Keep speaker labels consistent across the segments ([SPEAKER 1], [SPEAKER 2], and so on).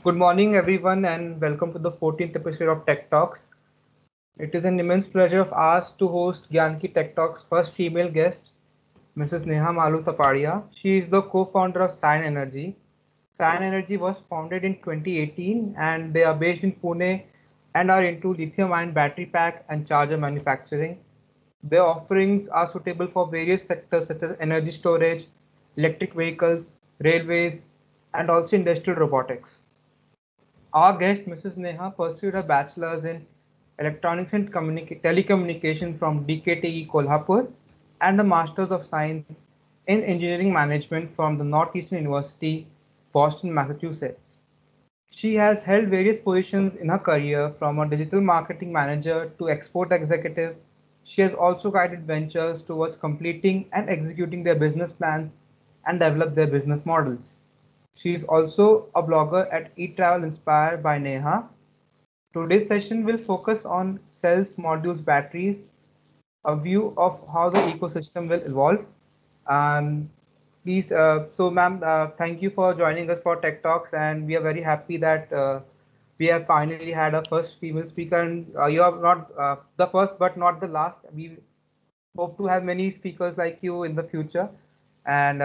[SPEAKER 1] Good morning, everyone, and welcome to the 14th episode of Tech Talks. It is an immense pleasure of ours to host Gyanki Tech Talks' first female guest, Mrs. Neha Malu Tapadia. She is the co-founder of Cyan Energy. Cyan Energy was founded in 2018, and they are based in Pune and are into lithium-ion battery pack and charger manufacturing. Their offerings are suitable for various sectors such as energy storage, electric vehicles, railways, and also industrial robotics. Our guest, Mrs. Neha, pursued her bachelor's in electronics and telecommunication from DKTE Kolhapur and a master's of science in engineering management from the Northeastern University, Boston, Massachusetts. She has held various positions in her career, from a digital marketing manager to export executive. She has also guided ventures towards completing and executing their business plans and develop their business models. She is also a blogger at eTravel Inspired by Neha. Today's session will focus on cells, modules, batteries, a view of how the ecosystem will evolve. Um, Please, ma'am, thank you for joining us for Tech Talks, and we are very happy that we have finally had a first female speaker, and you are not the first, but not the last. We hope to have many speakers like you in the future, and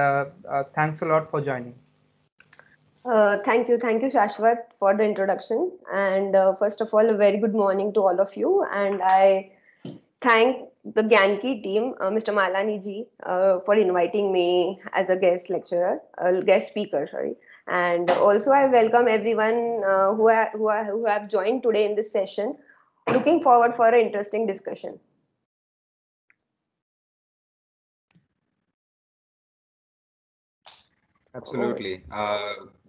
[SPEAKER 1] thanks a lot for joining.
[SPEAKER 2] Thank you, Shashwat, for the introduction. And first of all, a very good morning to all of you. And I thank the Gyanki team, Mr. Malani ji, for inviting me as a guest lecturer, guest speaker, sorry. And also, I welcome everyone who have joined today in this session. Looking forward for an interesting discussion. Oh,
[SPEAKER 3] Absolutely.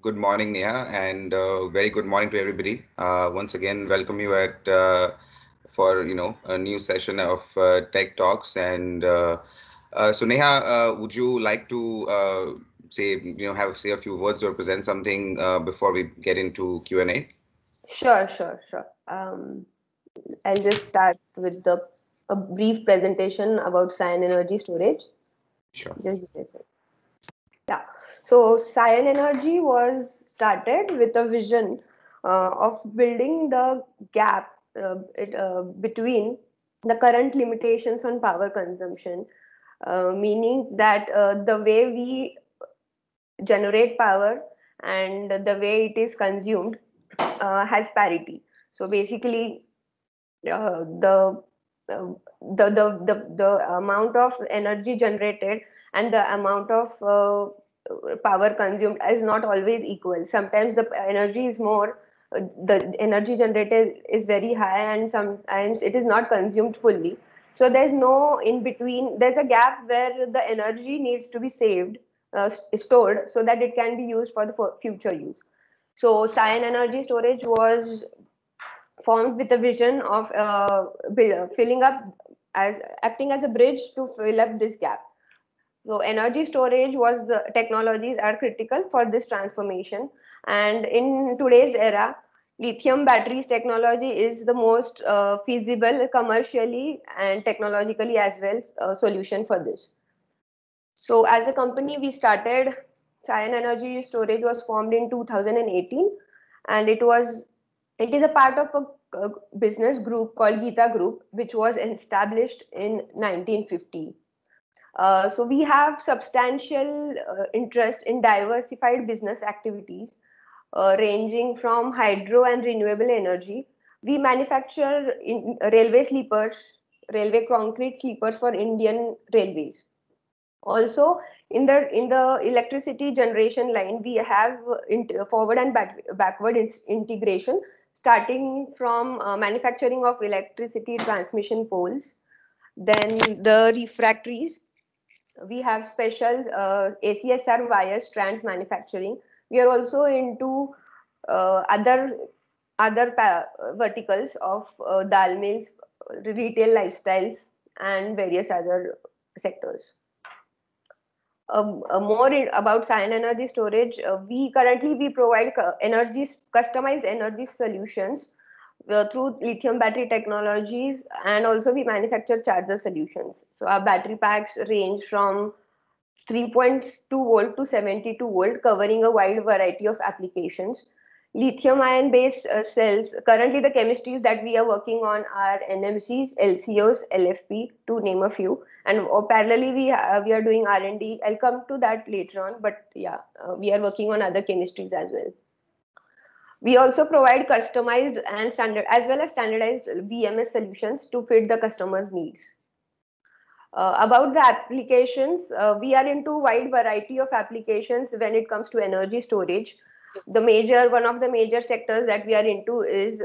[SPEAKER 3] Good morning, Neha, and very good morning to everybody. Once again, welcome you at for a new session of Tech Talks. And so, Neha, would you like to say have say a few words or present something before we get into Q&A?
[SPEAKER 2] sure. I'll just start with a brief presentation about Cyan Energy Storage.
[SPEAKER 3] Sure.
[SPEAKER 2] Just give me a sec. Yeah. So Cyan Energy was started with a vision of building the gap between the current limitations on power consumption, meaning that the way we generate power and the way it is consumed has parity. So basically, the the amount of energy generated and the amount of power consumed is not always equal. Sometimes the energy is more, the energy generated is very high, and sometimes it is not consumed fully. So there's no in between. There's a gap where the energy needs to be saved, stored, so that it can be used for the future use. So Cyan Energy Storage was formed with a vision of filling up, as acting as a bridge to fill up this gap. So energy storage was the technologies are critical for this transformation, and in today's era, lithium batteries technology is the most feasible commercially and technologically as well solution for this. So as a company, we started. Cyan Energy Storage was formed in 2018, and it is a part of a business group called Gita Group, which was established in 1950. So we have substantial interest in diversified business activities, ranging from hydro and renewable energy. We manufacture railway sleepers, railway concrete sleepers for Indian railways. Also, in the electricity generation line, we have forward and backward integration, starting from manufacturing of electricity transmission poles, then the refractories. We have special ACSR wire strands manufacturing. We are also into other verticals of dal mills, retail lifestyles, and various other sectors. More about Cyan Energy Storage, we provide customized energy solutions through lithium battery technologies, and also we manufacture charger solutions. So our battery packs range from 3.2 volt to 72 volt, covering a wide variety of applications. lithium-ion based cells. Currently, the chemistries that we are working on are NMCs, LCOs, LFP, to name a few. And parallelly, we are doing R&D. I'll come to that later on. But yeah, we are working on other chemistries as well. We also provide customized and standard as well as standardized BMS solutions to fit the customer's needs. About the applications, we are into wide variety of applications when it comes to energy storage. One of the major sectors that we are into is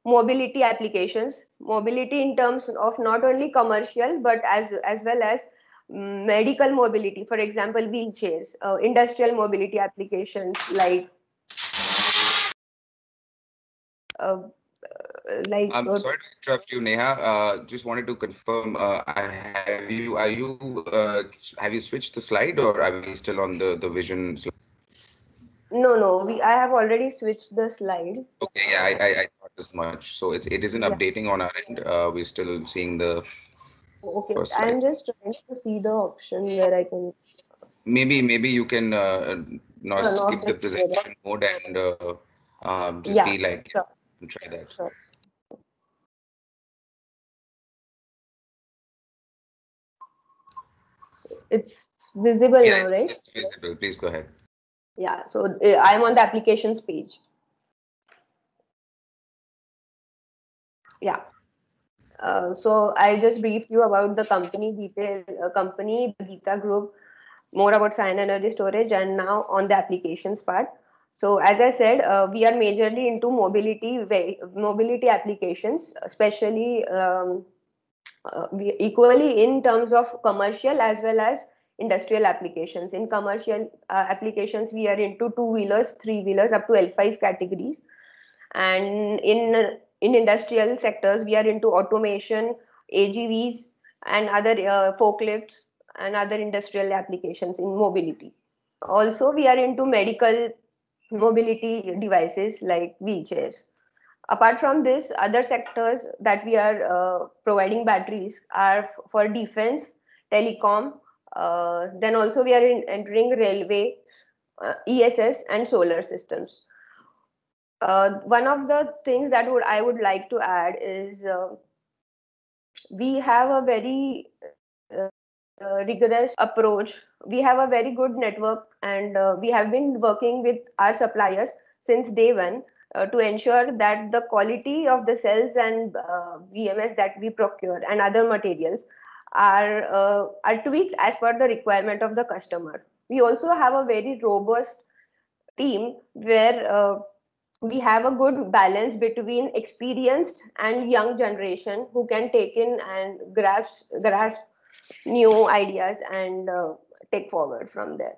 [SPEAKER 2] mobility applications. Mobility in terms of not only commercial but as well as medical mobility. For example, wheelchairs, industrial mobility applications uh,
[SPEAKER 3] I'm sorry to interrupt you, Neha. Just wanted to confirm. Have you switched the slide, or are we still on the vision slide?
[SPEAKER 2] no, I have already switched the slide.
[SPEAKER 3] Okay, yeah, I thought as much. So it isn't
[SPEAKER 2] Yeah.
[SPEAKER 3] updating on our end. We're still seeing the
[SPEAKER 2] Okay,
[SPEAKER 3] first slide.
[SPEAKER 2] I'm just trying to see the option where I can
[SPEAKER 3] Maybe you can not
[SPEAKER 2] turn off
[SPEAKER 3] skip
[SPEAKER 2] the
[SPEAKER 3] the
[SPEAKER 2] camera.
[SPEAKER 3] presentation mode and just
[SPEAKER 2] Yeah,
[SPEAKER 3] be like,
[SPEAKER 2] sure,
[SPEAKER 3] try that.
[SPEAKER 2] sure. It's visible
[SPEAKER 3] Yeah,
[SPEAKER 2] now, right?
[SPEAKER 3] it's visible. Please go ahead.
[SPEAKER 2] Yeah, so I'm on the applications page. Yeah. So I just briefed you about the company detail, company, the Gita Group, more about Cyan Energy Storage, and now on the applications part. So as I said, we are majorly into mobility applications, especially we equally in terms of commercial as well as industrial applications. In commercial applications, we are into two-wheelers, three-wheelers, up to L5 categories, and in industrial sectors, we are into automation, AGVs, and other forklifts and other industrial applications in mobility. Also, we are into medical mobility devices like wheelchairs. Apart from this, other sectors that we are providing batteries are for defense, telecom. Then also we are entering railway, ESS, and solar systems. One of the things that I would like to add is we have a very rigorous approach. We have a very good network, and we have been working with our suppliers since day one to ensure that the quality of the cells and VMS that we procure and other materials are tweaked as per the requirement of the customer. We also have a very robust team where we have a good balance between experienced and young generation who can take in and grasp new ideas and take forward from there.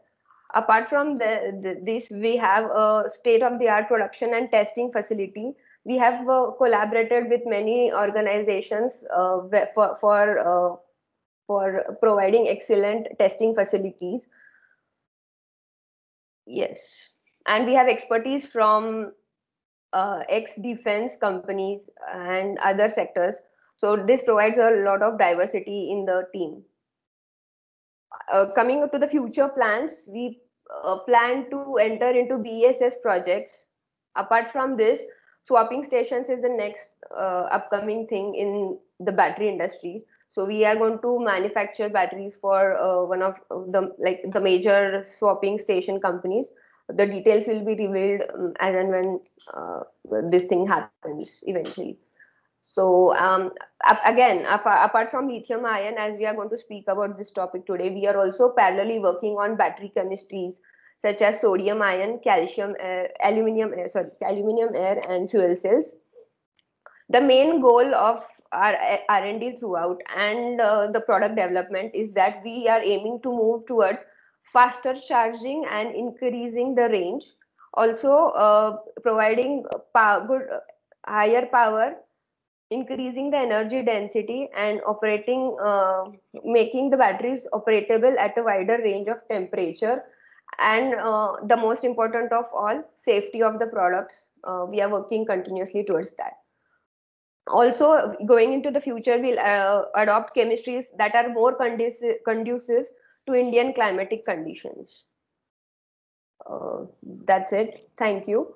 [SPEAKER 2] Apart from this, we have a state of the art production and testing facility. We have collaborated with many organizations for providing excellent testing facilities. Yes, and we have expertise from ex-defense companies and other sectors. So this provides a lot of diversity in the team. Coming up to the future plans, we plan to enter into BESS projects. Apart from this, swapping stations is the next upcoming thing in the battery industry. So we are going to manufacture batteries for one of the major swapping station companies. The details will be revealed as and when this thing happens eventually. So again, apart from lithium ion, as we are going to speak about this topic today, we are also parallelly working on battery chemistries such as sodium ion, calcium air, aluminium air, and fuel cells. The main goal of our R&D throughout and the product development is that we are aiming to move towards faster charging and increasing the range. Also, providing higher power, increasing the energy density, and making the batteries operatable at a wider range of temperature, and the most important of all, safety of the products. We are working continuously towards that. Also, going into the future, we'll adopt chemistries that are more conducive to Indian climatic conditions. That's it. Thank you.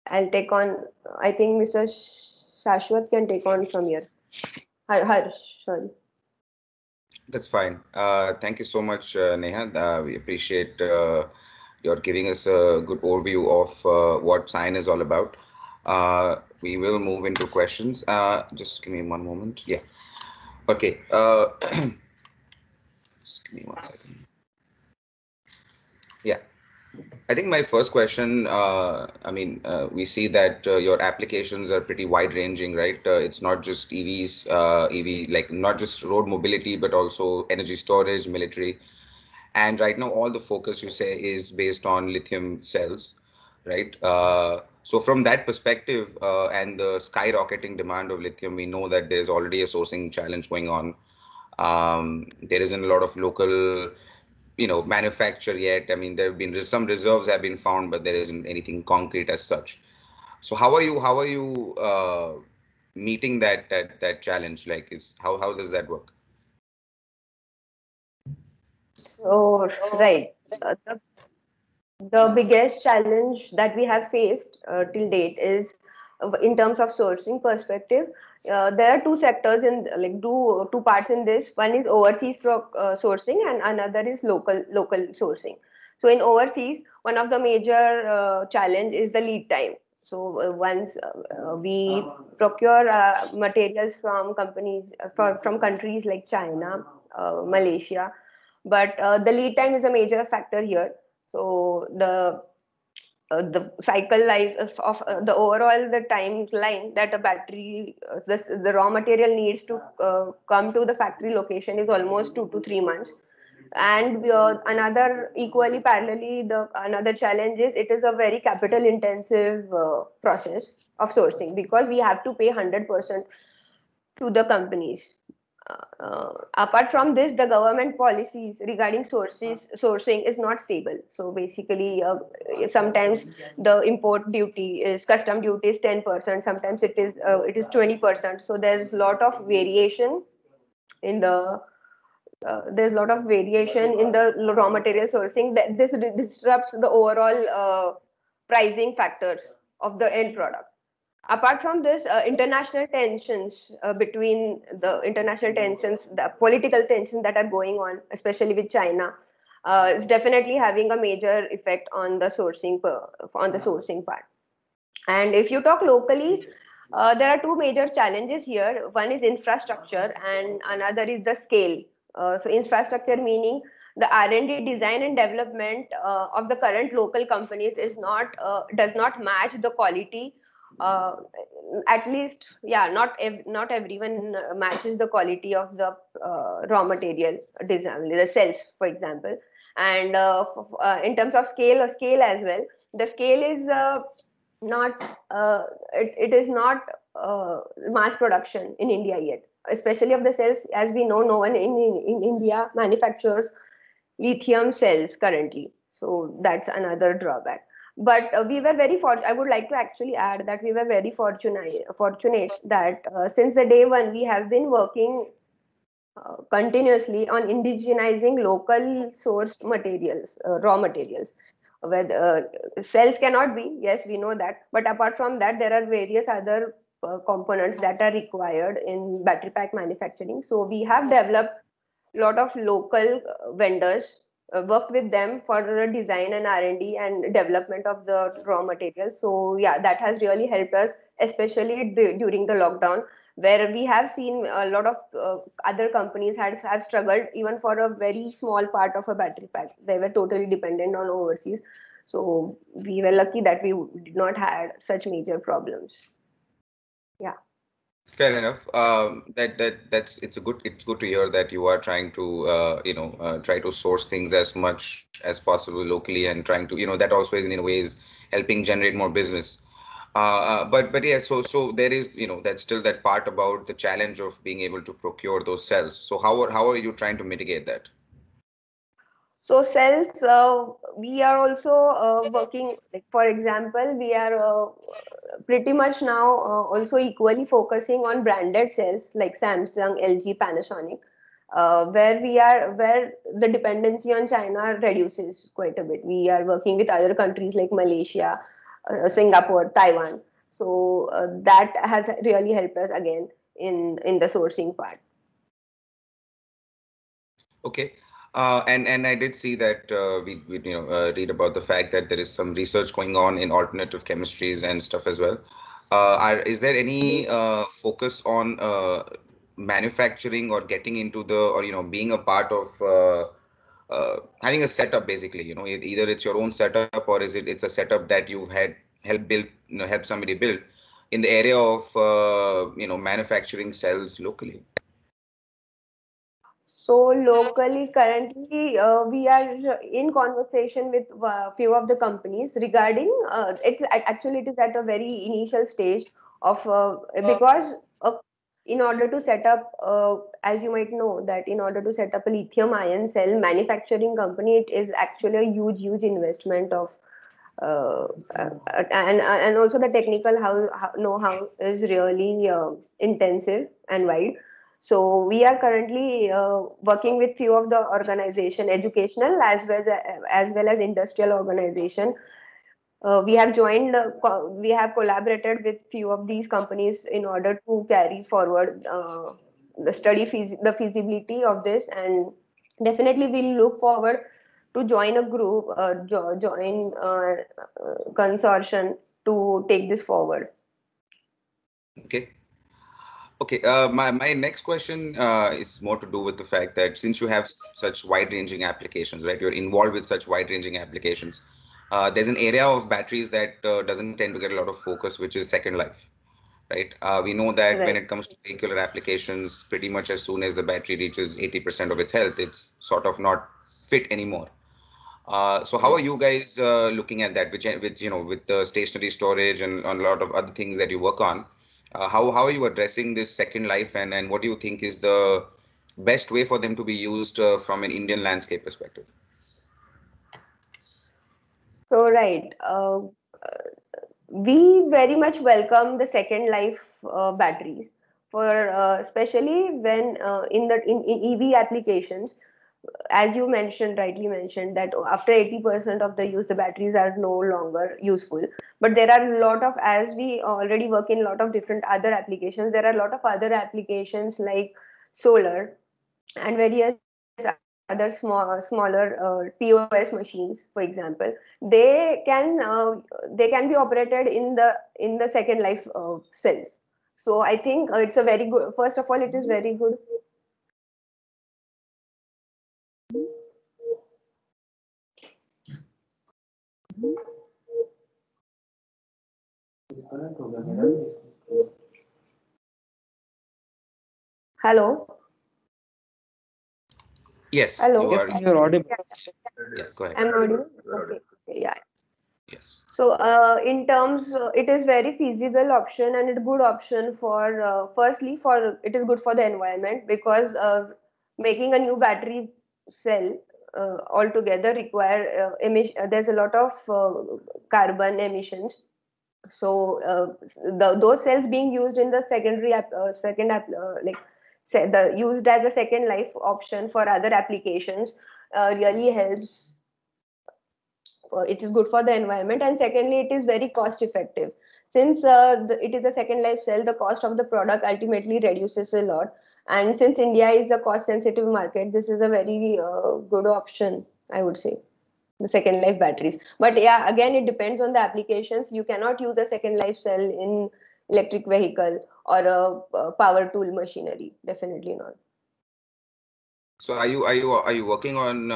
[SPEAKER 2] I'll take on. I think Mr. Shashwat can take on from here. Harsh, sorry.
[SPEAKER 3] That's fine. Thank you so much, Neha. We appreciate your giving us a good overview of what Sign is all about. We will move into questions. Just give me one moment. Yeah. Okay. Just give me 1 second. Yeah. I think my first question, we see that your applications are pretty wide ranging, right? It's not just EVs, like not just road mobility, but also energy storage, military. And right now, all the focus you say is based on lithium cells, right? So from that perspective, and the skyrocketing demand of lithium, we know that there's already a sourcing challenge going on. There isn't a lot of local, manufacture yet. I mean, there have been some reserves have been found, but there isn't anything concrete as such. So how are you meeting that challenge? Like, is how does that work?
[SPEAKER 2] So, right. The biggest challenge that we have faced till date is in terms of sourcing perspective. There are two sectors in like two parts in this. One is overseas sourcing, and another is local sourcing. So in overseas, one of the major challenge is the lead time. So once we procure materials from companies from countries like China, Malaysia, but the lead time is a major factor here. So the cycle life of the overall the timeline that a battery the raw material needs to come to the factory location is almost 2 to 3 months. And another equally parallelly, the another challenge is it is a very capital intensive process of sourcing, because we have to pay 100% to the companies. Apart from this, the government policies regarding sourcing is not stable. So basically, sometimes the import duty is custom duty is 10%. Sometimes it is 20%. So there's a lot of variation in the there's a lot of variation in the raw material sourcing. That this disrupts the overall pricing factors of the end product. Apart from this, international tensions between the international tensions, the political tensions that are going on, especially with China, is definitely having a major effect on the sourcing part. And if you talk locally, there are two major challenges here. One is infrastructure, and another is the scale. So infrastructure meaning the R&D design and development of the current local companies is not does not match the quality. Uh, at least, yeah, not everyone matches the quality of the raw material design, the cells, for example. And in terms of scale as well, the scale is not it is not mass production in India yet, especially of the cells. As we know, no one in India manufactures lithium cells currently. So that's another drawback. But we were very fortunate. I would like to actually add that we were very fortunate that since the day one we have been working continuously on indigenizing local sourced materials, raw materials. Where cells cannot be, yes, we know that. But apart from that, there are various other components that are required in battery pack manufacturing. So we have developed a lot of local vendors, worked with them for the design and R&D and development of the raw materials. So yeah, that has really helped us, especially during the lockdown, where we have seen a lot of other companies have struggled even for a very small part of a battery pack. They were totally dependent on overseas. So we were lucky that we did not had such major problems. Yeah.
[SPEAKER 3] Fair enough. That's it's good to hear that you are trying to try to source things as much as possible locally and trying to that also in a way is helping generate more business. But yeah, so there is that's still that part about the challenge of being able to procure those cells. So how are you trying to mitigate that?
[SPEAKER 2] So cells, we are also working, like for example, we are pretty much now also equally focusing on branded cells like Samsung, LG, Panasonic, where the dependency on China reduces quite a bit. We are working with other countries like Malaysia, Singapore, Taiwan. So that has really helped us again in the sourcing part.
[SPEAKER 3] Okay. And I did see that we read about the fact that there is some research going on in alternative chemistries and stuff as well. Is there any focus on manufacturing or getting into the or being a part of having a setup basically? Either it's your own setup or it's a setup that you've had help build help somebody build in the area of manufacturing cells locally.
[SPEAKER 2] So locally, currently, we are in conversation with few of the companies regarding. Actually, it is at a very initial stage of because in order to set up, as you might know, that in order to set up a lithium ion cell manufacturing company, it is actually a huge investment of. And also the technical how know-how is really intensive and wide. So we are currently working with few of the organization, educational as well as industrial organization. We have joined, we have collaborated with few of these companies in order to carry forward the feasibility of this, and definitely we'll look forward to join a group, join consortium to take this forward.
[SPEAKER 3] Okay. Okay, my next question is more to do with the fact that since you have such wide-ranging applications, right? You're involved with such wide-ranging applications. There's an area of batteries that doesn't tend to get a lot of focus, which is second life, right? We know that when
[SPEAKER 2] Right.
[SPEAKER 3] it comes to vehicular applications, pretty much as soon as the battery reaches 80% of its health, it's sort of not fit anymore. So how are
[SPEAKER 2] Right.
[SPEAKER 3] you guys looking at that, which with the stationary storage and a lot of other things that you work on? How are you addressing this second life, and what do you think is the best way for them to be used from an Indian landscape perspective?
[SPEAKER 2] So right. We very much welcome the second life batteries for especially when in EV applications, as you mentioned, rightly mentioned, that after 80% of the use, the batteries are no longer useful. But there are a lot of, as we already work in a lot of different other applications, there are a lot of other applications like solar and various other smaller POS machines, for example. They can be operated in the second life cells. So I think it's a very good. First of all, it is very good. Hello.
[SPEAKER 3] Yes, you
[SPEAKER 2] Hello.
[SPEAKER 1] Yes,
[SPEAKER 3] are.
[SPEAKER 1] you're audible.
[SPEAKER 2] Yeah,
[SPEAKER 3] Yeah, go ahead.
[SPEAKER 2] I'm audible. Okay. Yeah.
[SPEAKER 3] Yes.
[SPEAKER 2] So, in terms, it is very feasible option and it's good option for firstly for it is good for the environment because making a new battery cell altogether require there's a lot of carbon emissions. So those cells being used in the like the used as a second life option for other applications really helps. It is good for the environment, and secondly it is very cost effective since it is a second life cell. The cost of the product ultimately reduces a lot, and since India is a cost sensitive market, this is a very good option, I would say, the second life batteries. But yeah, again, it depends on the applications. You cannot use a second life cell in electric vehicle or a power tool machinery, definitely not.
[SPEAKER 3] So are you working on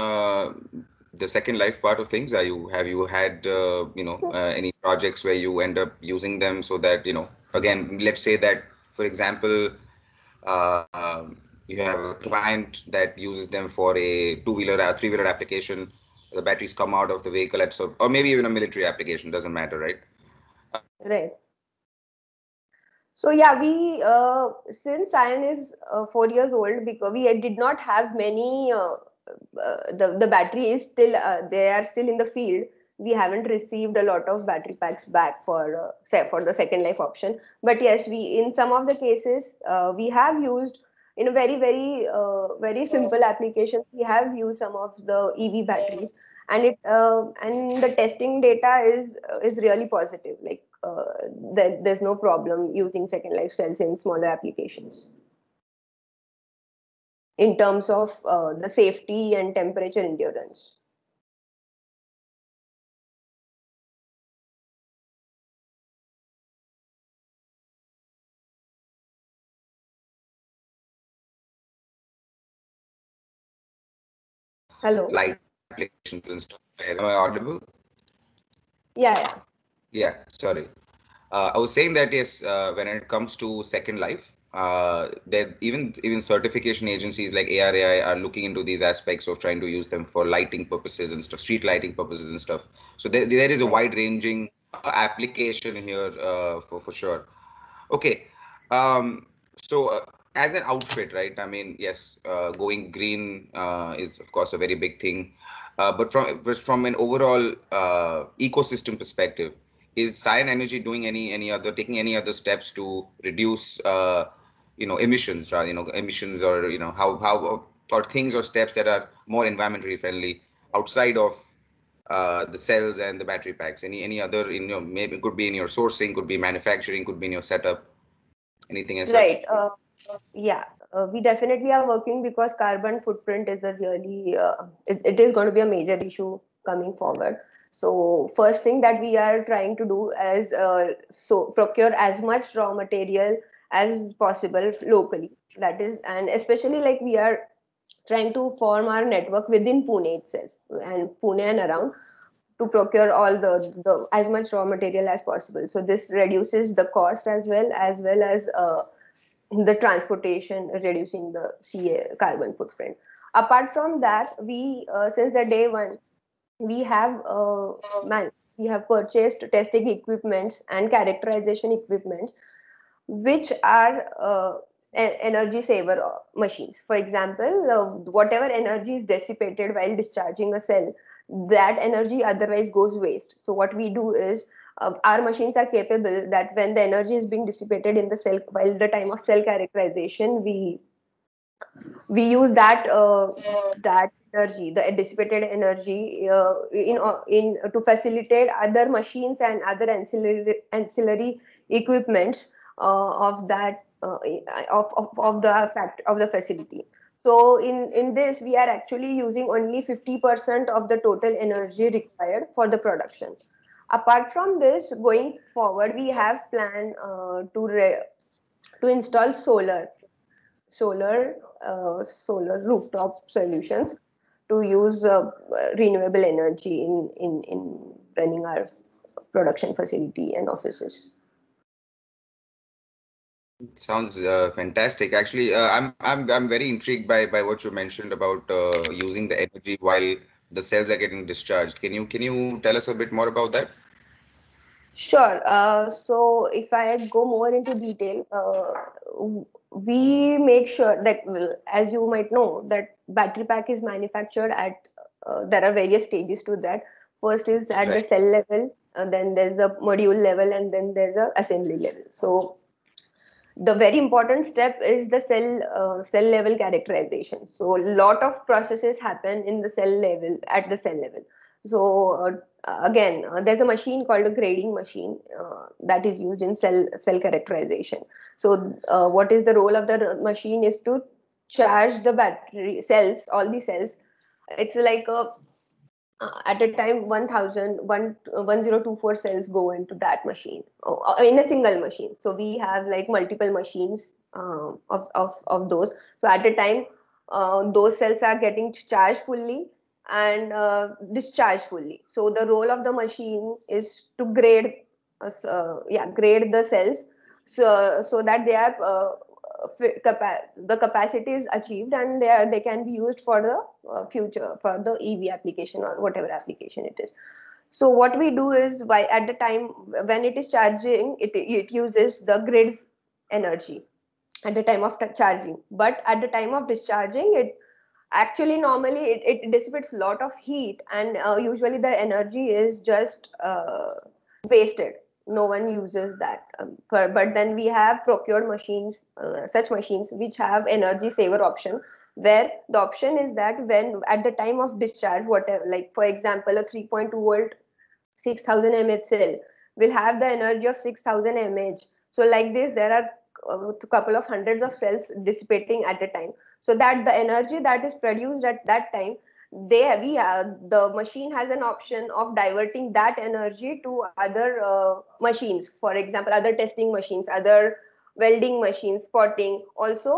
[SPEAKER 3] the second life part of things? Have you had any projects where you end up using them so that again, let's say that, for example, you have a client that uses them for a two-wheeler or three-wheeler application. The batteries come out of the vehicle or maybe even a military application, doesn't matter, right?
[SPEAKER 2] Right. So yeah, we since Cyan is 4 years old, because we did not have many. The battery is still they are still in the field. We haven't received a lot of battery packs back for for the second life option. But yes, we in some of the cases we have used in a very simple application, we have used some of the EV batteries, and the testing data is really positive. Like there's no problem using second life cells in smaller applications in terms of the safety and temperature endurance. Hello.
[SPEAKER 3] Light applications and stuff. Am I audible?
[SPEAKER 2] Yeah, yeah.
[SPEAKER 3] Yeah, sorry. I was saying that yes, when it comes to Second Life, that even certification agencies like ARAI are looking into these aspects of trying to use them for lighting purposes and stuff, street lighting purposes and stuff. So there is a
[SPEAKER 2] Right.
[SPEAKER 3] wide ranging application here for sure. Okay. Um, so as an outfit, right? I mean, yes, going green is of course a very big thing. But from an overall ecosystem perspective, is Cyan Energy doing any other taking any other steps to reduce emissions, right? Emissions, or how or things or steps that are more environmentally friendly outside of the cells and the battery packs? Any other, maybe it could be in your sourcing, could be manufacturing, could be in your setup, anything as such?
[SPEAKER 2] Right. Yeah, we definitely are working because carbon footprint is a really it is going to be a major issue coming forward. So first thing that we are trying to do is procure as much raw material as possible locally. That is, and especially like we are trying to form our network within Pune itself and Pune and around to procure all the as much raw material as possible. So this reduces the cost as well as the transportation, reducing the CA carbon footprint. Apart from that, we since the day one we have we have purchased testing equipments and characterization equipments which are energy saver machines. For example, whatever energy is dissipated while discharging a cell, that energy otherwise goes waste. So what we do is our machines are capable that when the energy is being dissipated in the cell while the time of cell characterization, we use that energy, the dissipated energy, in to facilitate other machines and other ancillary equipments of that of the facility. So in this we are actually using only 50% of the total energy required for the production. Apart from this, going forward, we have planned to install solar rooftop solutions to use renewable energy in running our production facility and offices.
[SPEAKER 3] Sounds fantastic. Actually, I'm very intrigued by what you mentioned about using the energy while the cells are getting discharged. Can you tell us a bit more about that?
[SPEAKER 2] Sure. So if I go more into detail, we make sure that, well, as you might know, that battery pack is manufactured at, there are various stages to that. First is at the
[SPEAKER 3] Right.
[SPEAKER 2] cell level, then there's a module level, and then there's a assembly level. So the very important step is the cell level characterization. So a lot of processes happen in the cell level at the cell level. So again, there's a machine called a grading machine that is used in cell characterization. So what is the role of the machine is to charge the battery cells, all the cells. It's like a at a time 1024 cells go into that machine, in a single machine. So we have like multiple machines of those. So at a time those cells are getting charged fully and discharged fully. So the role of the machine is to grade the cells, so that they are the capacity is achieved and they can be used for the future, for the EV application or whatever application it is. So what we do is, by at the time when it is charging, it uses the grid's energy at the time of charging, but at the time of discharging, it actually normally it dissipates a lot of heat, and usually the energy is just wasted. no one uses that. But then we have procured machines, such machines which have energy saver option, where the option is that when at the time of discharge, whatever, like for example, a 3.2 volt 6000 mAh cell will have the energy of 6000 mAh. So like this, there are a couple of hundreds of cells dissipating at a time. So that the energy that is produced at that time, the machine has an option of diverting that energy to other machines. For example, other testing machines, other welding machines, spotting. Also,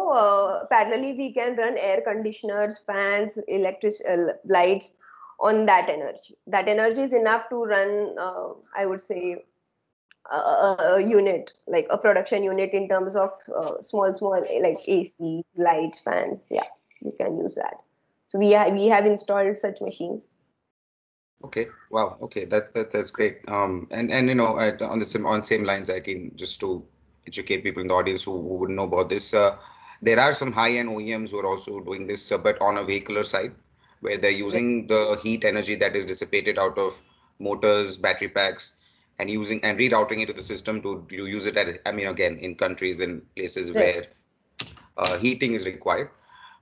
[SPEAKER 2] parallelly, we can run air conditioners, fans, electric lights on that energy. That energy is enough to run, I would say, a unit, like a production unit in terms of small, like AC, lights, fans. Yeah, we can use that. So we have installed such machines.
[SPEAKER 3] Okay, wow. Okay, that's great. And on the same lines, I can just to educate people in the audience who wouldn't know about this. There are some high-end OEMs who are also doing this, but on a vehicular side, where they're
[SPEAKER 2] Right.
[SPEAKER 3] using the heat energy that is dissipated out of motors, battery packs, and using and rerouting it to the system to use it at, I mean, again, in countries and places
[SPEAKER 2] Right.
[SPEAKER 3] where heating is required,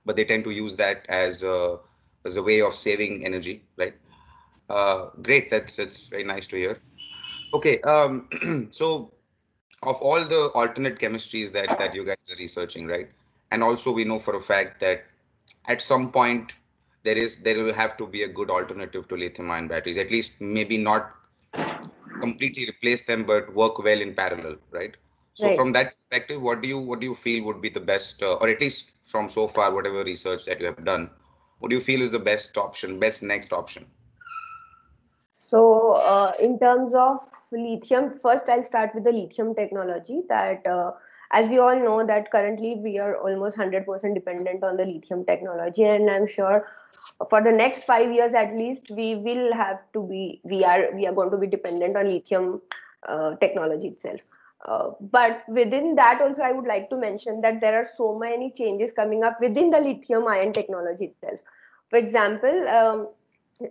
[SPEAKER 3] but they tend to use that as a way of saving energy, right? Great. That's very nice to hear. Okay. So of all the alternate chemistries that you guys are researching, right? And also we know for a fact that at some point there will have to be a good alternative to lithium-ion batteries. At least maybe not completely replace them, but work well in parallel, right? So
[SPEAKER 2] Right.
[SPEAKER 3] from that perspective, what do you feel would be the best, or at least from so far, whatever research that you have done, what do you feel is the best option, best next option?
[SPEAKER 2] So, in terms of lithium, first I'll start with the lithium technology. That, as we all know, that currently we are almost 100% dependent on the lithium technology, and I'm sure for the next 5 years at least, we are going to be dependent on lithium technology itself. But within that, also, I would like to mention that there are so many changes coming up within the lithium ion technology itself. For example,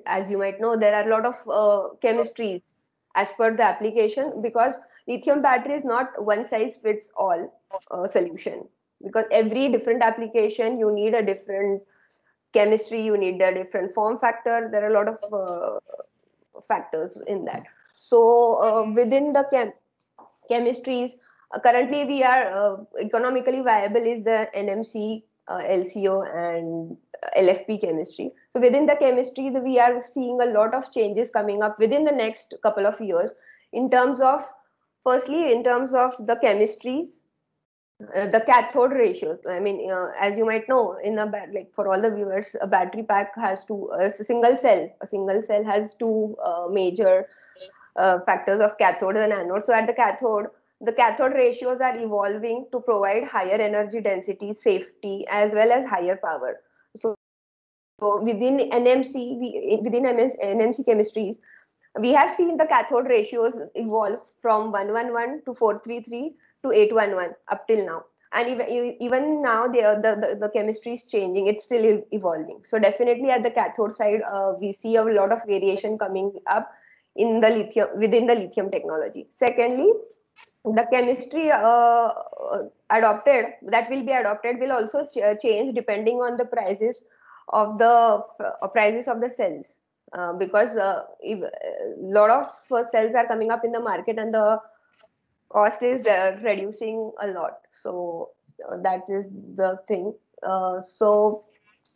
[SPEAKER 2] as you might know, there are a lot of chemistries as per the application, because lithium battery is not one size fits all solution, because every different application you need a different chemistry, you need a different form factor. There are a lot of factors in that. So within the chemistries, currently we are economically viable is the NMC, LCO, and LFP chemistry. So within the chemistry, we are seeing a lot of changes coming up within the next couple of years in terms of, firstly, in terms of the chemistries, the cathode ratios. I mean, as you might know, in a like for all the viewers, a battery pack has two. It's a single cell. A single cell has two major factors of cathode and anode. So at the cathode ratios are evolving to provide higher energy density, safety, as well as higher power. So within NMC, within NMC chemistries, we have seen the cathode ratios evolve from 111 to 433 to 811 up till now. And even now, the chemistry is changing. It's still evolving. So definitely at the cathode side, we see a lot of variation coming up in the lithium, within the lithium technology. Secondly, the chemistry adopted that will be adopted will also change depending on the prices of the cells, because if a lot of cells are coming up in the market and the cost is reducing a lot. So that is the thing. So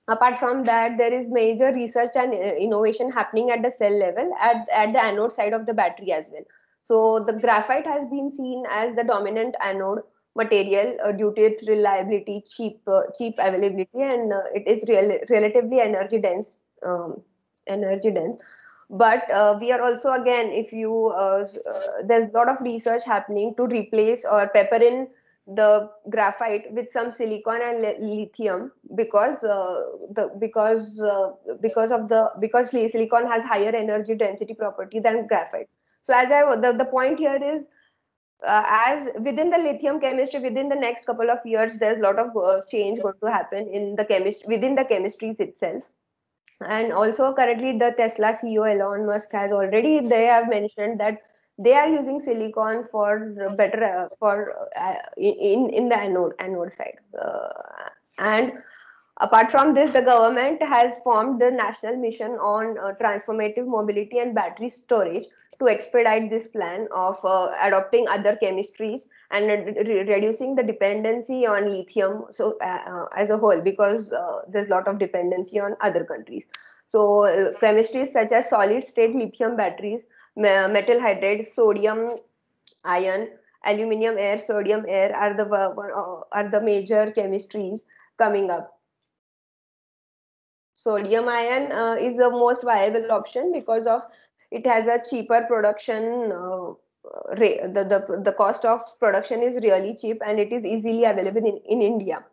[SPEAKER 2] apart from that, there is major research and innovation happening at the cell level, at the anode side of the battery as well. So the graphite has been seen as the dominant anode material due to its reliability, cheap availability, and it is relatively energy dense. But we are also, again, if you there's a lot of research happening to replace or pepper in the graphite with some silicon and lithium, because silicon has higher energy density property than graphite. So the point here is, as within the lithium chemistry, within the next couple of years, there's a lot of change going to happen in the chemistry, within the chemistries itself. And also currently the Tesla CEO Elon Musk has already, they have mentioned that they are using silicon for better in the anode side. And apart from this, the government has formed the national mission on transformative mobility and battery storage to expedite this plan of adopting other chemistries and reducing the dependency on lithium, so as a whole, because there's a lot of dependency on other countries. So chemistries such as solid state lithium batteries, metal hydride, sodium ion, aluminum air, sodium air are the major chemistries coming up. Sodium ion is the most viable option because of it has a cheaper production. The cost of production is really cheap and it is easily available in India.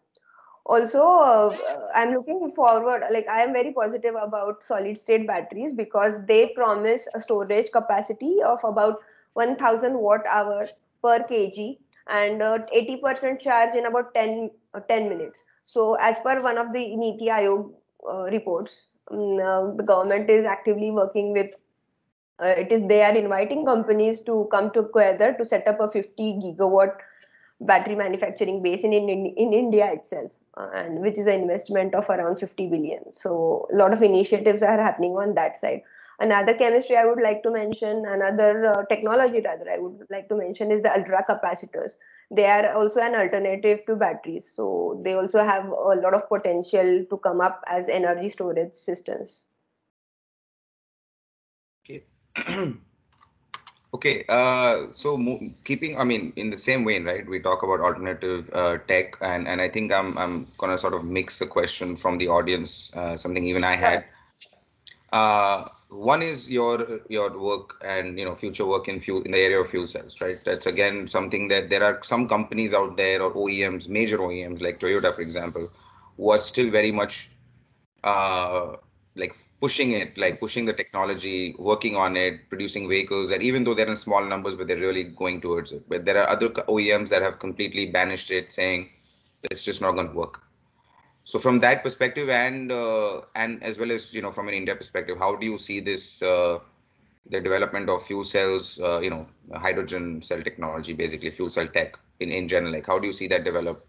[SPEAKER 2] Also, I'm looking forward, like I am very positive about solid state batteries because they promise a storage capacity of about 1000 watt hour per kg and 80% charge in about 10 minutes. So as per one of the Niti Aayog reports, the government is actively working with it is they are inviting companies to come together to set up a 50 gigawatt battery manufacturing base in India itself, and which is an investment of around 50 billion. So a lot of initiatives are happening on that side. Another chemistry I would like to mention, another technology rather I would like to mention is the ultra capacitors. They are also an alternative to batteries. So they also have a lot of potential to come up as energy storage systems.
[SPEAKER 3] Okay. Okay, so keeping, I mean, in the same vein, right? We talk about alternative tech, and I think I'm gonna sort of mix a question from the audience, something even I
[SPEAKER 2] Sure.
[SPEAKER 3] had. One is your work and future work in the area of fuel cells, right? That's again something that there are some companies out there or OEMs, major OEMs like Toyota, for example, who are still very much uh, like pushing it, like pushing the technology, working on it, producing vehicles, and even though they're in small numbers, but they're really going towards it. But there are other OEMs that have completely banished it, saying it's just not going to work. So from that perspective, and as well as from an India perspective, how do you see this the development of fuel cells, hydrogen cell technology, basically fuel cell tech in general? Like, how do you see that develop?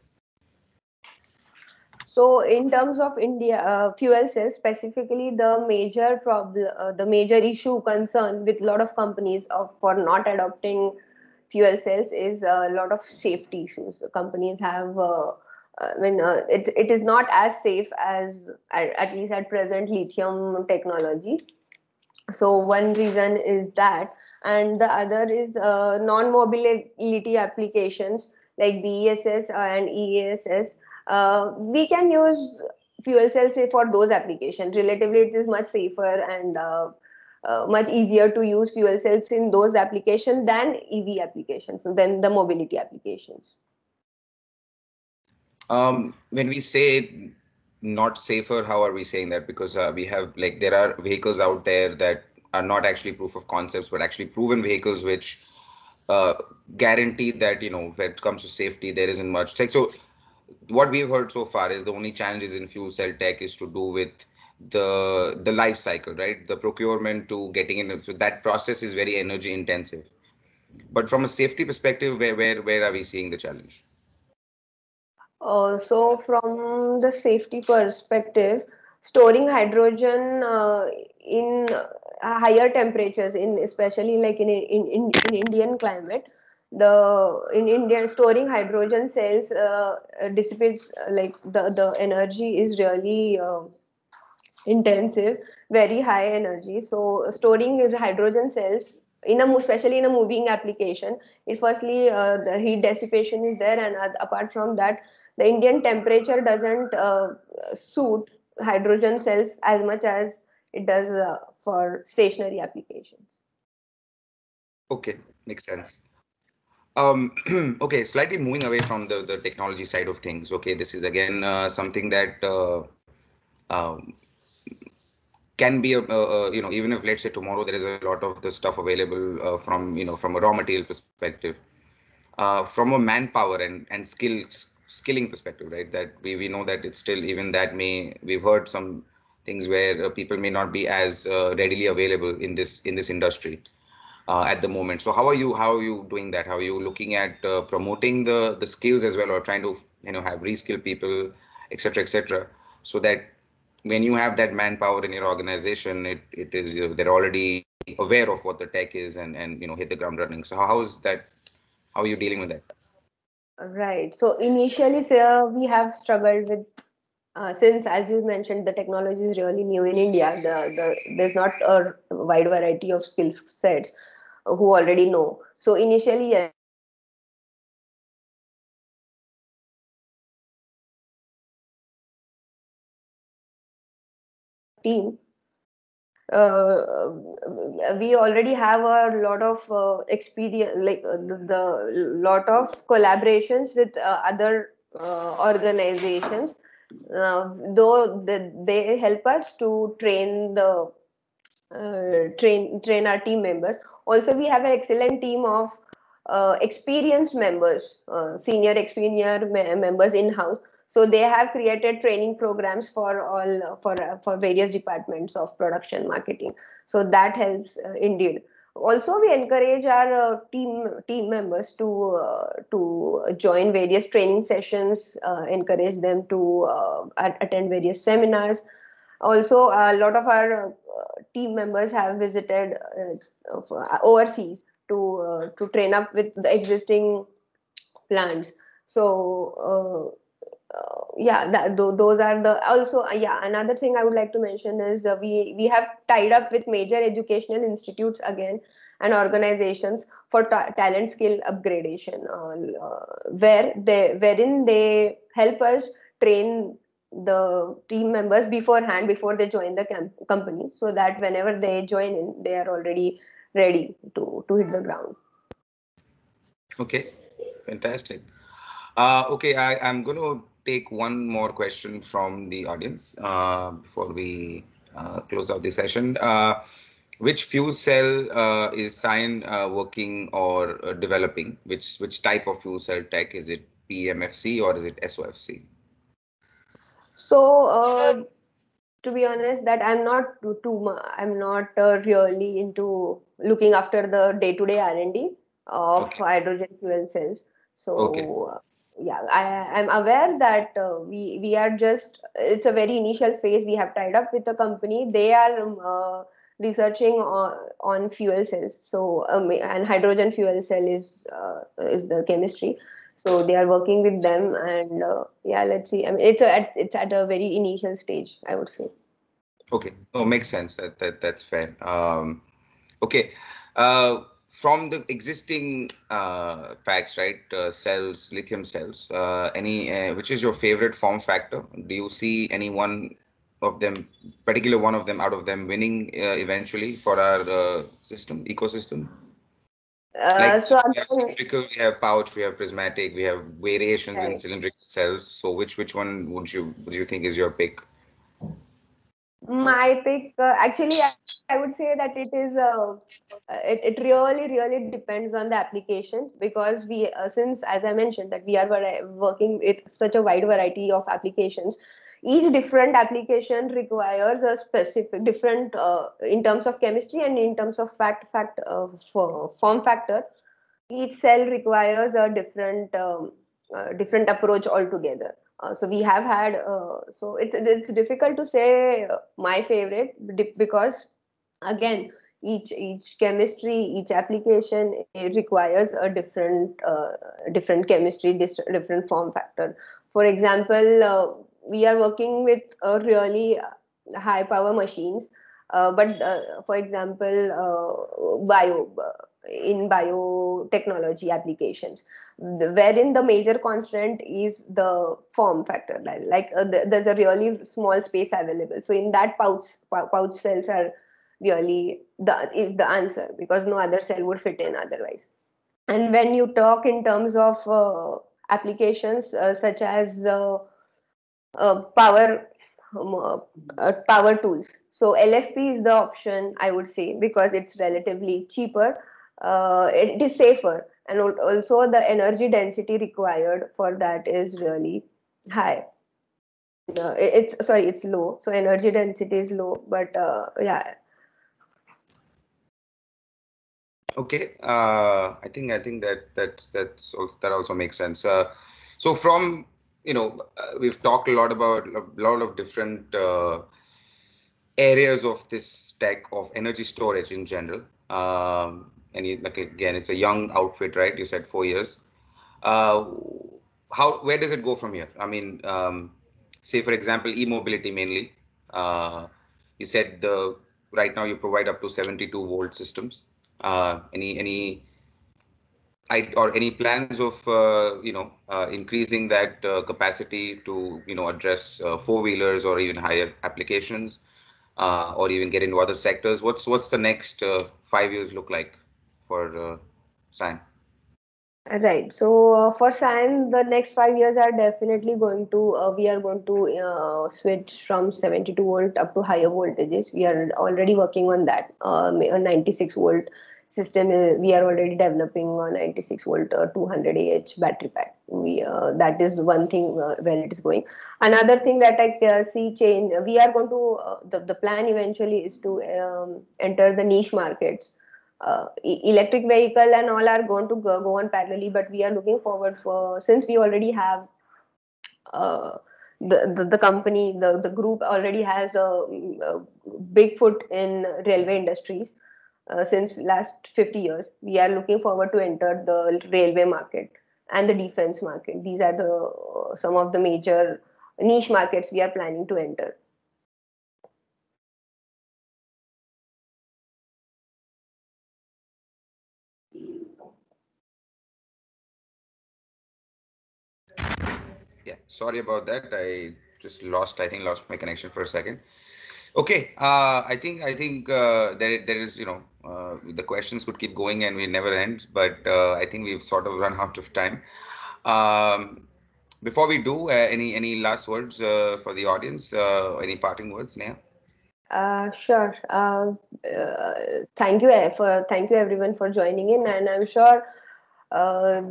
[SPEAKER 2] So, in terms of India fuel cells specifically, the major problem, the major issue concern with a lot of companies of for not adopting fuel cells is a lot of safety issues. Companies have, it is not as safe as at least at present lithium technology. So one reason is that, and the other is non-mobility applications like BESS and EASS. We can use fuel cells for those applications. Relatively, it is much safer and much easier to use fuel cells in those applications than EV applications, than the mobility applications.
[SPEAKER 3] When we say not safer, how are we saying that? Because we have, like, there are vehicles out there that are not actually proof of concepts, but actually proven vehicles which uh, guarantee that when it comes to safety, there isn't much. Like, so what we've heard so far is the only challenges in fuel cell tech is to do with the life cycle, right? The procurement to getting in. So that process is very energy intensive. But from a safety perspective, where are we seeing the challenge?
[SPEAKER 2] So, from the safety perspective, storing hydrogen in higher temperatures, in especially like in Indian climate, the in Indian storing hydrogen cells dissipates like the energy is really intensive, very high energy. So storing is hydrogen cells in especially in a moving application. It firstly the heat dissipation is there, and apart from that, the Indian temperature doesn't suit hydrogen cells as much as it does for stationary applications.
[SPEAKER 3] Okay, makes sense. Okay, slightly moving away from the technology side of things. Okay, this is again something that um, can be even if let's say tomorrow there is a lot of the stuff available from from a raw material perspective, from a manpower and skilling perspective, right? That we know that it's still, even that we've heard some things where people may not be as readily available in this industry. at the moment. So how are you doing that? How are you looking at promoting the skills as well, or trying to have reskill people, etc., etc., so that when you have that manpower in your organization, it is they're already aware of what the tech is, and hit the ground running. So how is that? How are you dealing with that?
[SPEAKER 2] Right. So initially, sir, we have struggled with since, as you mentioned, the technology is really new in India. There's not a wide variety of skill sets who already know. So initially, yes, team. We already have a lot of experience, like the lot of collaborations with other organizations. Though they help us to train our team members. Also, we have an excellent team of experienced members, senior experienced members in house. So they have created training programs for all for various departments of production marketing. So that helps indeed. Also, we encourage our team members to join various training sessions, encourage them to attend various seminars. Also, a lot of our team members have visited overseas to train up with the existing plants. So yeah, those are the also yeah. Another thing I would like to mention is we have tied up with major educational institutes again and organizations for talent skill upgradation, wherein they help us train the team members beforehand before they join the company, so that whenever they join in, they are already ready to hit the ground.
[SPEAKER 3] Okay, fantastic. Okay, I'm going to take one more question from the audience before we close out the session. Which fuel cell is Cyan working or developing? Which type of fuel cell tech is it? PMFC or is it SOFC?
[SPEAKER 2] So to be honest, that I'm not I'm not really into looking after the day-to-day R&D of
[SPEAKER 3] Okay,
[SPEAKER 2] hydrogen fuel cells.
[SPEAKER 3] okay,
[SPEAKER 2] So yeah, I'm aware that we are just, it's a very initial phase. We have tied up with a company. They are researching on fuel cells. So and hydrogen fuel cell is the chemistry. So they are working with them, and yeah, let's see. I mean, it's at a very initial stage, I would say.
[SPEAKER 3] okay. Oh, makes sense. That's fair. Okay. From the existing packs, right? Cells, lithium cells. Any which is your favorite form factor? Do you see any one of them, particular one of them, out of them winning eventually for our system ecosystem? Like
[SPEAKER 2] So
[SPEAKER 3] we have
[SPEAKER 2] again,
[SPEAKER 3] cylindrical, we have pouch, we have prismatic, we have variations in
[SPEAKER 2] right.
[SPEAKER 3] cylindrical cells. So which one would you think is your pick?
[SPEAKER 2] My pick, actually, I would say that it really depends on the application, because we, since, as I mentioned, that we are working with such a wide variety of applications. Each different application requires a specific different in terms of chemistry and in terms of form factor. Each cell requires a different approach altogether. So we have had so it's difficult to say my favorite, because again, each chemistry, each application, it requires a different chemistry, different form factor. For example, we are working with really high power machines, but for example, in biotechnology applications, wherein the major constant is the form factor. There's a really small space available, so in that pouch cells are really the answer, because no other cell would fit in otherwise. And when you talk in terms of applications such as power power tools, so LFP is the option, I would say, because it's relatively cheaper, it is safer, and also the energy density required for that is really high. It's sorry, it's low, so energy density is low, but yeah.
[SPEAKER 3] Okay, I think that also makes sense. So from we've talked a lot about a lot of different areas of this tech of energy storage in general. And like again, it's a young outfit, right? You said 4 years. Uh, where does it go from here? I mean, say for example, e-mobility mainly. Uh, you said the right now you provide up to 72-volt systems. Or any plans of increasing that capacity to address four-wheelers or even higher applications, or even get into other sectors? What's the next 5 years look like for SAN?
[SPEAKER 2] Right. So for SAN, the next 5 years are definitely going to, we are going to switch from 72 volt up to higher voltages. We are already working on that. A 96 volt system, we are already developing a 96 volt 200 Ah battery pack. That is one thing where it is going. Another thing that I see change, we are going to, the plan eventually is to enter the niche markets. Electric vehicle and all are going to go on parallelly, but we are looking forward for, since we already have uh, the company, the group already has a big foot in railway industries. Since last 50 years, we are looking forward to enter the railway market and the defense market. These are the some of the major niche markets we are planning to enter.
[SPEAKER 3] Yeah, sorry about that. I think lost my connection for a second. Okay, I think there is the questions could keep going and we never end, but I think we've sort of run out of time. Um, Before we do, any last words for the audience? Any parting words, Neha?
[SPEAKER 2] Sure. Thank you everyone for joining in, and I'm sure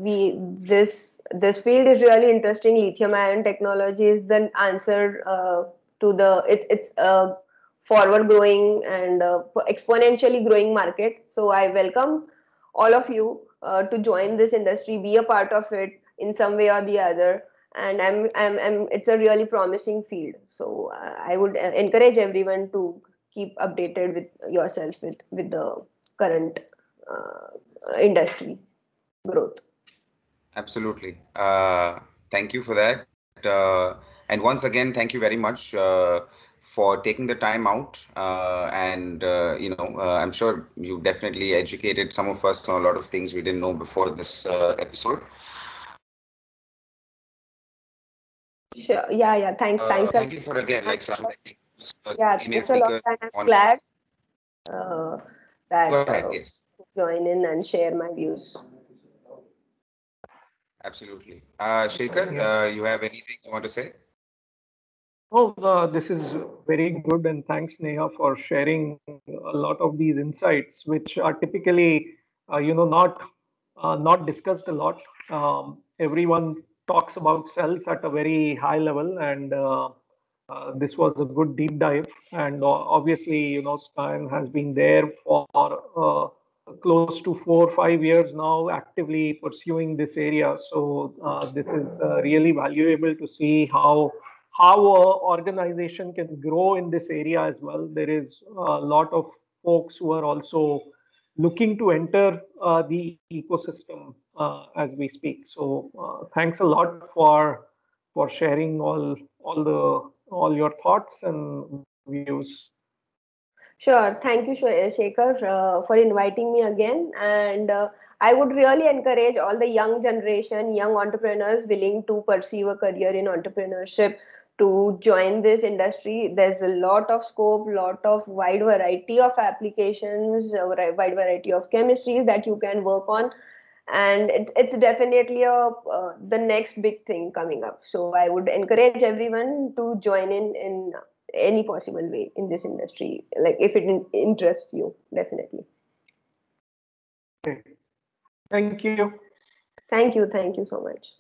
[SPEAKER 2] we this field is really interesting. Lithium ion technology is the answer to the it's a forward growing and exponentially growing market. So I welcome all of you to join this industry, be a part of it in some way or the other. And it's a really promising field. So I would encourage everyone to keep updated with yourself with the current industry growth.
[SPEAKER 3] Absolutely. Thank you for that. And once again, thank you very much for taking the time out. I'm sure you definitely educated some of us on a lot of things we didn't know before this episode.
[SPEAKER 2] Sure. Yeah. Thanks a
[SPEAKER 3] Thank
[SPEAKER 2] lot.
[SPEAKER 3] you for again,
[SPEAKER 2] I'm
[SPEAKER 3] like some
[SPEAKER 2] sure- Yeah,
[SPEAKER 3] female
[SPEAKER 2] thanks a lot.
[SPEAKER 3] speaker
[SPEAKER 2] And I'm
[SPEAKER 3] on.
[SPEAKER 2] glad uh,
[SPEAKER 3] Go
[SPEAKER 2] that
[SPEAKER 3] ahead, yes.
[SPEAKER 2] join in and share my views.
[SPEAKER 3] Absolutely. Shekhar,
[SPEAKER 1] Yeah.
[SPEAKER 3] you have anything you want to say?
[SPEAKER 1] Oh, this is very good, and thanks, Neha, for sharing a lot of these insights, which are typically, not discussed a lot. Everyone talks about cells at a very high level, and this was a good deep dive. And obviously, SKYN has been there for close to 4 or 5 years now, actively pursuing this area. So this is really valuable to see how a organization can grow in this area as well. There is a lot of folks who are also looking to enter the ecosystem as we speak. So thanks a lot for sharing all your thoughts and views.
[SPEAKER 2] Sure. Thank you, Shekhar, for inviting me again. And I would really encourage all the young generation, young entrepreneurs willing to pursue a career in entrepreneurship to join this industry. There's a lot of scope, lot of wide variety of applications, a wide variety of chemistries that you can work on. And it's definitely the next big thing coming up. So I would encourage everyone to join in any possible way in this industry, like if it interests you, definitely.
[SPEAKER 1] Okay. Thank you.
[SPEAKER 2] Thank you so much.